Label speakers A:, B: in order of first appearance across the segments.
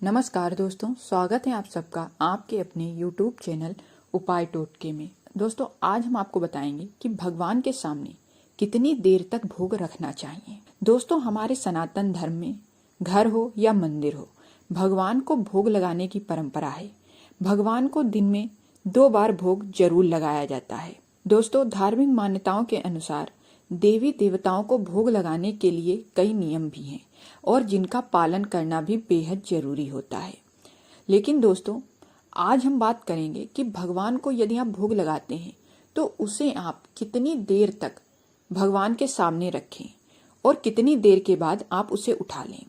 A: नमस्कार दोस्तों, स्वागत है आप सबका आपके अपने YouTube चैनल उपाय टोटके में। दोस्तों, आज हम आपको बताएंगे कि भगवान के सामने कितनी देर तक भोग रखना चाहिए। दोस्तों, हमारे सनातन धर्म में घर हो या मंदिर हो, भगवान को भोग लगाने की परंपरा है। भगवान को दिन में 2 बार भोग जरूर लगाया जाता है। दोस्तों, धार्मिक मान्यताओं के अनुसार देवी देवताओं को भोग लगाने के लिए कई नियम भी हैं और जिनका पालन करना भी बेहद जरूरी होता है। लेकिन दोस्तों, आज हम बात करेंगे कि भगवान को यदि आप भोग लगाते हैं तो उसे आप कितनी देर तक भगवान के सामने रखें और कितनी देर के बाद आप उसे उठा लें।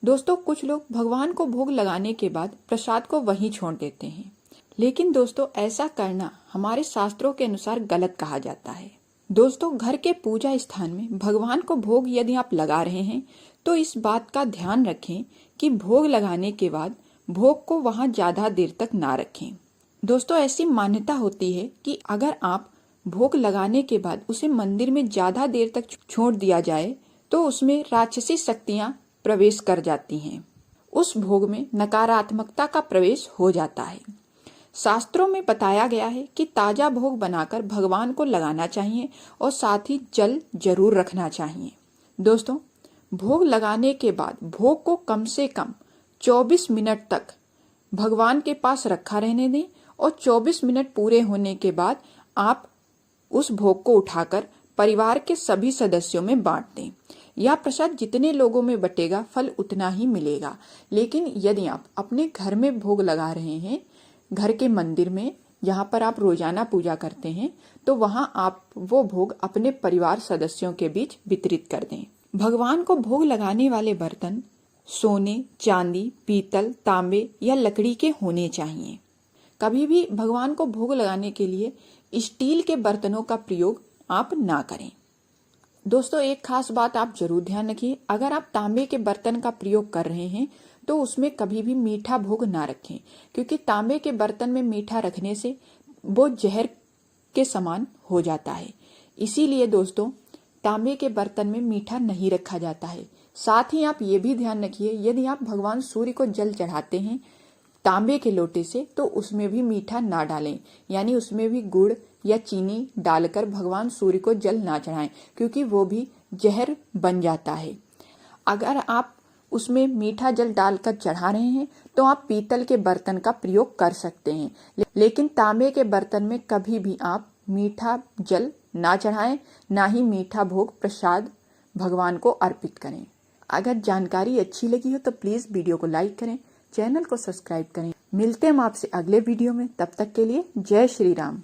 A: दोस्तों, कुछ लोग भगवान को भोग लगाने के बाद प्रसाद को वहीं छोड़ देते हैं, लेकिन दोस्तों ऐसा करना हमारे शास्त्रों के अनुसार गलत कहा जाता है। दोस्तों, घर के पूजा स्थान में भगवान को भोग यदि आप लगा रहे हैं तो इस बात का ध्यान रखें कि भोग लगाने के बाद भोग को वहां ज्यादा देर तक ना रखें। दोस्तों, ऐसी मान्यता होती है कि अगर आप भोग लगाने के बाद उसे मंदिर में ज्यादा देर तक छोड़ दिया जाए तो उसमें राक्षसी शक्तियां प्रवेश कर जाती हैं। उस भोग में नकारात्मकता का प्रवेश हो जाता है। शास्त्रों में बताया गया है कि ताजा भोग बनाकर भगवान को लगाना चाहिए और साथ ही जल जरूर रखना चाहिए। दोस्तों, भोग लगाने के बाद भोग को कम से कम 24 मिनट तक भगवान के पास रखा रहने दें और 24 मिनट पूरे होने के बाद आप उस भोग को उठाकर परिवार के सभी सदस्यों में बांट दें। यह प्रसाद जितने लोगों में बटेगा फल उतना ही मिलेगा। लेकिन यदि आप अपने घर में भोग लगा रहे हैं, घर के मंदिर में जहाँ पर आप रोजाना पूजा करते हैं, तो वहाँ आप वो भोग अपने परिवार सदस्यों के बीच वितरित कर दें। भगवान को भोग लगाने वाले बर्तन सोने, चांदी, पीतल, तांबे या लकड़ी के होने चाहिए। कभी भी भगवान को भोग लगाने के लिए स्टील के बर्तनों का प्रयोग आप ना करें। दोस्तों, एक खास बात आप जरूर ध्यान रखिए, अगर आप तांबे के बर्तन का प्रयोग कर रहे हैं तो उसमें कभी भी मीठा भोग ना रखें, क्योंकि तांबे के बर्तन में मीठा रखने से वो जहर के समान हो जाता है। इसीलिए दोस्तों, तांबे के बर्तन में मीठा नहीं रखा जाता है। साथ ही आप ये भी ध्यान रखिए, यदि आप भगवान सूर्य को जल चढ़ाते हैं तांबे के लोटे से तो उसमें भी मीठा ना डालें, यानी उसमें भी गुड़ या चीनी डालकर भगवान सूर्य को जल ना चढ़ाएं, क्योंकि वो भी जहर बन जाता है। अगर आप उसमें मीठा जल डालकर चढ़ा रहे हैं तो आप पीतल के बर्तन का प्रयोग कर सकते हैं, लेकिन तांबे के बर्तन में कभी भी आप मीठा जल ना चढ़ाएं, ना ही मीठा भोग प्रसाद भगवान को अर्पित करें। अगर जानकारी अच्छी लगी हो तो प्लीज वीडियो को लाइक करें, चैनल को सब्सक्राइब करें। मिलते हैं हम आपसे अगले वीडियो में, तब तक के लिए जय श्री राम।